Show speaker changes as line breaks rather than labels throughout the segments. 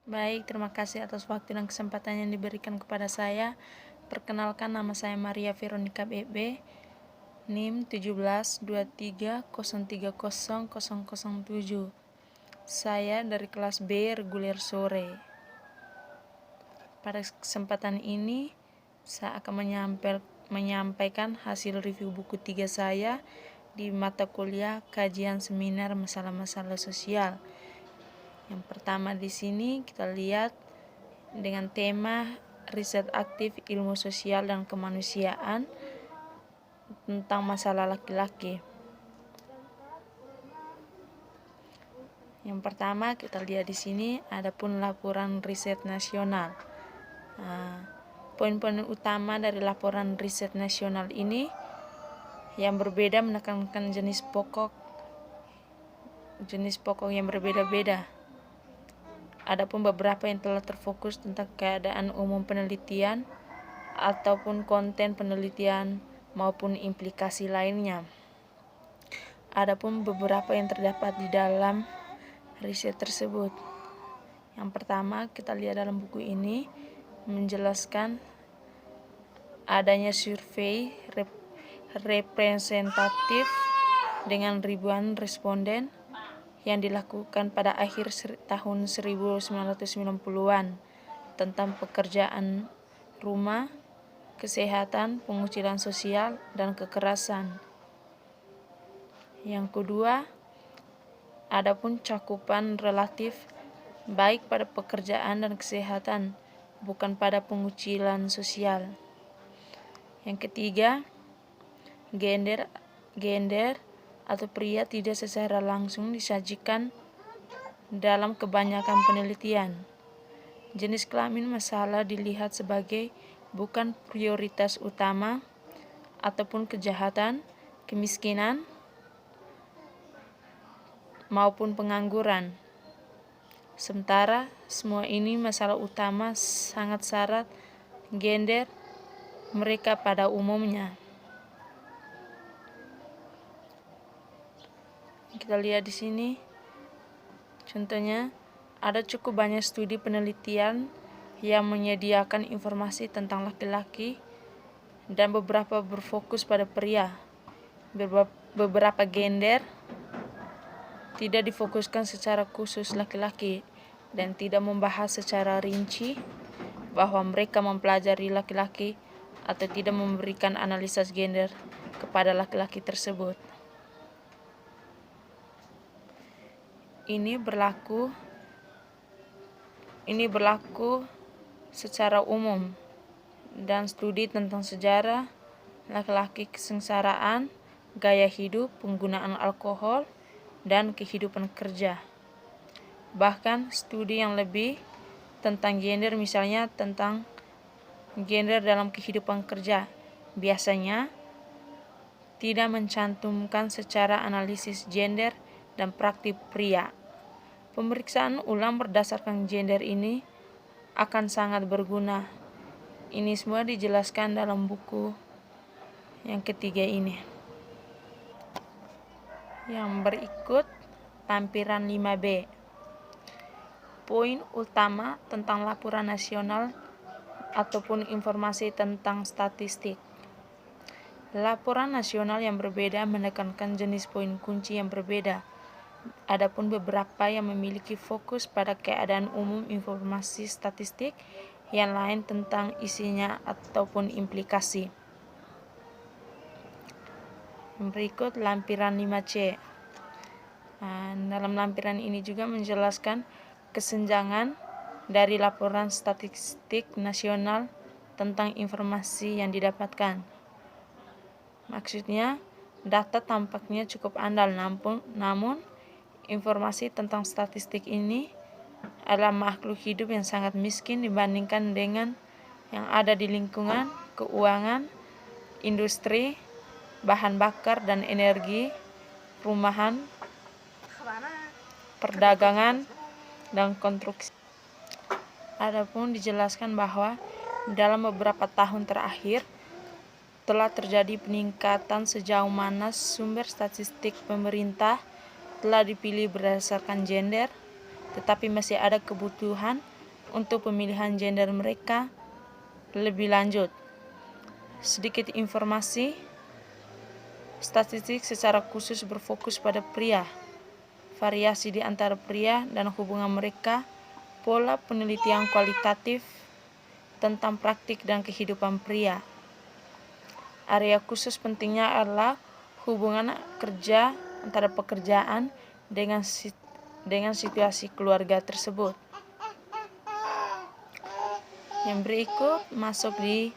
Baik, terima kasih atas waktu dan kesempatan yang diberikan kepada saya. Perkenalkan, nama saya Maria Veronica BB, NIM 1723030007. Saya dari kelas B reguler sore. Pada kesempatan ini, saya akan menyampaikan hasil review buku 3 saya di mata kuliah kajian seminar masalah-masalah sosial. Yang pertama di sini kita lihat dengan tema riset aktif ilmu sosial dan kemanusiaan tentang masalah laki-laki. Yang pertama kita lihat di sini adapun laporan riset nasional. Poin-poin utama dari laporan riset nasional ini yang berbeda menekankan jenis pokok yang berbeda-beda. Adapun beberapa yang telah terfokus tentang keadaan umum penelitian ataupun konten penelitian maupun implikasi lainnya. Adapun beberapa yang terdapat di dalam riset tersebut. Yang pertama, kita lihat dalam buku ini menjelaskan adanya survei representatif dengan ribuan responden yang dilakukan pada akhir tahun 1990-an tentang pekerjaan rumah, kesehatan, pengucilan sosial, dan kekerasan. Yang kedua, adapun cakupan relatif baik pada pekerjaan dan kesehatan, bukan pada pengucilan sosial. Yang ketiga, gender atau pria tidak secara langsung disajikan dalam kebanyakan penelitian. Jenis kelamin masalah dilihat sebagai bukan prioritas utama ataupun kejahatan, kemiskinan, maupun pengangguran. Sementara semua ini masalah utama sangat syarat gender mereka pada umumnya. Kita lihat di sini, contohnya ada cukup banyak studi penelitian yang menyediakan informasi tentang laki-laki dan beberapa berfokus pada pria. Beberapa gender tidak difokuskan secara khusus laki-laki dan tidak membahas secara rinci bahwa mereka mempelajari laki-laki atau tidak memberikan analisis gender kepada laki-laki tersebut. Ini berlaku secara umum dan studi tentang sejarah laki-laki, kesengsaraan, gaya hidup, penggunaan alkohol, dan kehidupan kerja. Bahkan studi yang lebih tentang gender, misalnya tentang gender dalam kehidupan kerja, biasanya tidak mencantumkan secara analisis gender dan praktik pria. Pemeriksaan ulang berdasarkan gender ini akan sangat berguna. Ini semua dijelaskan dalam buku yang ketiga ini. Yang berikut lampiran 5B. Poin utama tentang laporan nasional ataupun informasi tentang statistik. Laporan nasional yang berbeda menekankan jenis poin kunci yang berbeda. Adapun beberapa yang memiliki fokus pada keadaan umum informasi statistik, yang lain tentang isinya ataupun implikasi. Berikut lampiran 5C. Dalam lampiran ini juga menjelaskan kesenjangan dari laporan statistik nasional tentang informasi yang didapatkan. Maksudnya, data tampaknya cukup andal, namun informasi tentang statistik ini adalah makhluk hidup yang sangat miskin dibandingkan dengan yang ada di lingkungan, keuangan, industri, bahan bakar dan energi, rumahan, perdagangan, dan konstruksi. Adapun dijelaskan bahwa dalam beberapa tahun terakhir telah terjadi peningkatan sejauh mana sumber statistik pemerintah telah dipilih berdasarkan gender, tetapi masih ada kebutuhan untuk pemilihan gender mereka lebih lanjut. Sedikit informasi, statistik secara khusus berfokus pada pria, variasi di antara pria dan hubungan mereka, pola penelitian kualitatif tentang praktik dan kehidupan pria. Area khusus pentingnya adalah hubungan kerja antara pekerjaan dengan situasi keluarga tersebut. Yang berikut masuk di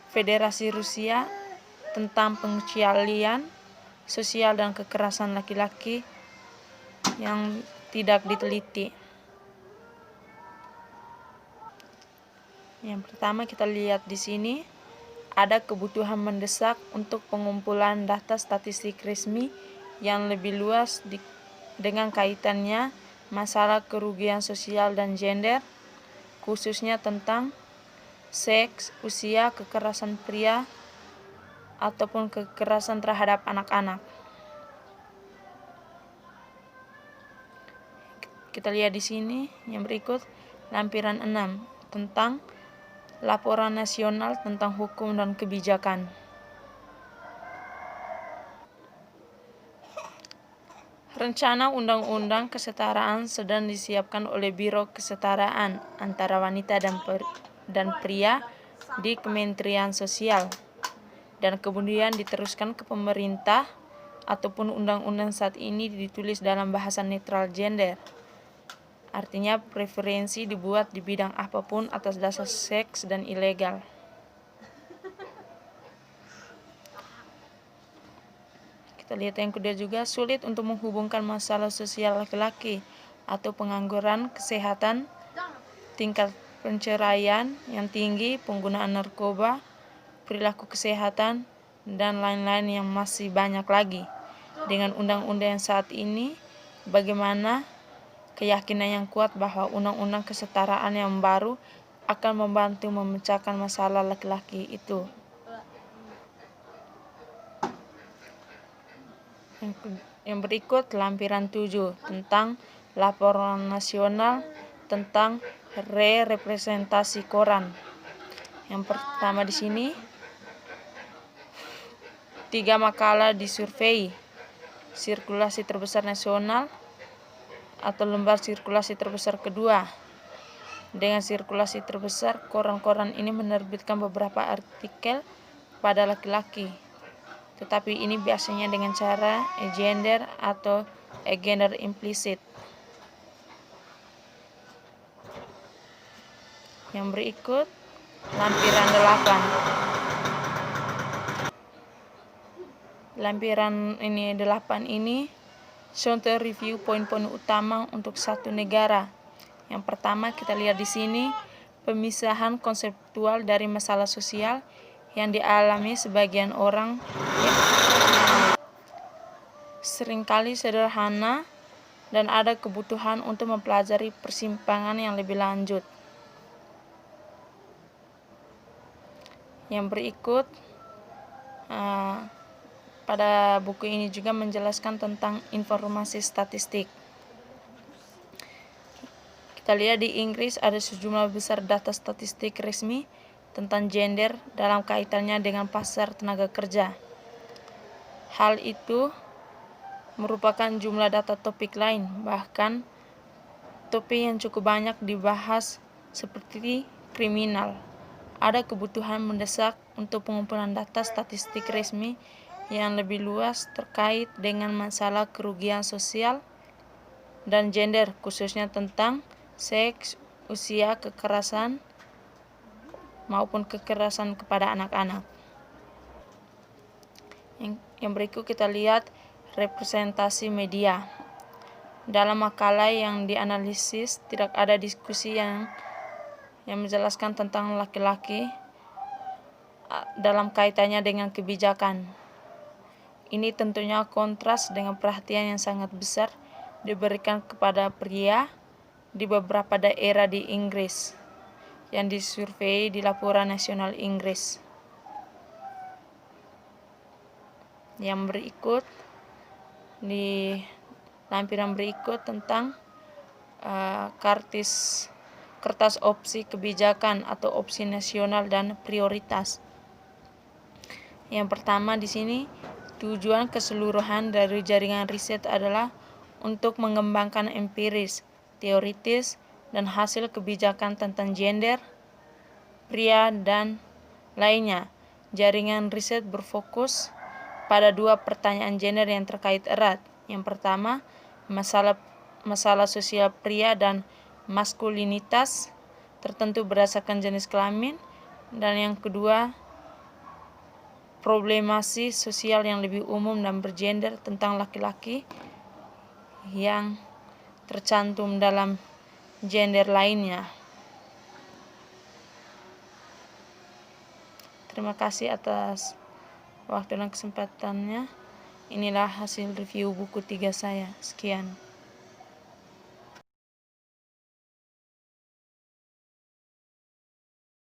Federasi Rusia tentang pengecualian sosial dan kekerasan laki-laki yang tidak diteliti. Yang pertama kita lihat di sini ada kebutuhan mendesak untuk pengumpulan data statistik resmi yang lebih luas dengan kaitannya masalah kerugian sosial dan gender, khususnya tentang seks, usia, kekerasan pria, ataupun kekerasan terhadap anak-anak. Kita lihat di sini yang berikut, lampiran 6 tentang Laporan Nasional tentang Hukum dan Kebijakan. Rencana Undang-Undang Kesetaraan sedang disiapkan oleh Biro Kesetaraan antara Wanita dan Pria di Kementerian Sosial, dan kemudian diteruskan ke pemerintah, ataupun undang-undang saat ini ditulis dalam bahasa netral gender. Artinya preferensi dibuat di bidang apapun atas dasar seks dan ilegal. Kita lihat yang kedua juga, sulit untuk menghubungkan masalah sosial laki-laki atau pengangguran, kesehatan, tingkat perceraian yang tinggi, penggunaan narkoba, perilaku kesehatan, dan lain-lain yang masih banyak lagi. Dengan undang-undang yang saat ini, bagaimana keyakinan yang kuat bahwa undang-undang kesetaraan yang baru akan membantu memecahkan masalah laki-laki itu. Yang berikut lampiran 7 tentang Laporan Nasional tentang representasi koran. Yang pertama di sini 3 makalah disurvei sirkulasi terbesar nasional atau lembar sirkulasi terbesar kedua. Dengan sirkulasi terbesar, koran-koran ini menerbitkan beberapa artikel pada laki-laki, tetapi ini biasanya dengan cara gender atau gender implisit. Yang berikut lampiran 8. Lampiran 8 ini contoh review poin-poin utama untuk satu negara. Yang pertama kita lihat di sini pemisahan konseptual dari masalah sosial yang dialami sebagian orang seringkali sederhana dan ada kebutuhan untuk mempelajari persimpangan yang lebih lanjut. Yang berikut pada buku ini juga menjelaskan tentang informasi statistik. Kita lihat di Inggris ada sejumlah besar data statistik resmi tentang gender dalam kaitannya dengan pasar tenaga kerja. Hal itu merupakan jumlah data topik lain, bahkan topik yang cukup banyak dibahas seperti kriminal. Ada kebutuhan mendesak untuk pengumpulan data statistik resmi yang lebih luas terkait dengan masalah kerugian sosial dan gender, khususnya tentang seks, usia, kekerasan, maupun kekerasan kepada anak-anak. Yang berikut kita lihat representasi media. Dalam makalah yang dianalisis tidak ada diskusi yang menjelaskan tentang laki-laki dalam kaitannya dengan kebijakan. Ini tentunya kontras dengan perhatian yang sangat besar diberikan kepada pria di beberapa daerah di Inggris yang disurvei di Laporan Nasional Inggris. Yang berikut di lampiran berikut tentang kartis kertas opsi kebijakan atau opsi nasional dan prioritas. Yang pertama di sini, tujuan keseluruhan dari jaringan riset adalah untuk mengembangkan empiris, teoritis, dan hasil kebijakan tentang gender, pria, dan lainnya. Jaringan riset berfokus pada 2 pertanyaan gender yang terkait erat. Yang pertama, masalah sosial pria dan maskulinitas tertentu berdasarkan jenis kelamin, dan yang kedua, problemasi sosial yang lebih umum dan bergender tentang laki-laki yang tercantum dalam gender lainnya. Terima kasih atas waktu dan kesempatannya. Inilah hasil review buku 3 saya. Sekian.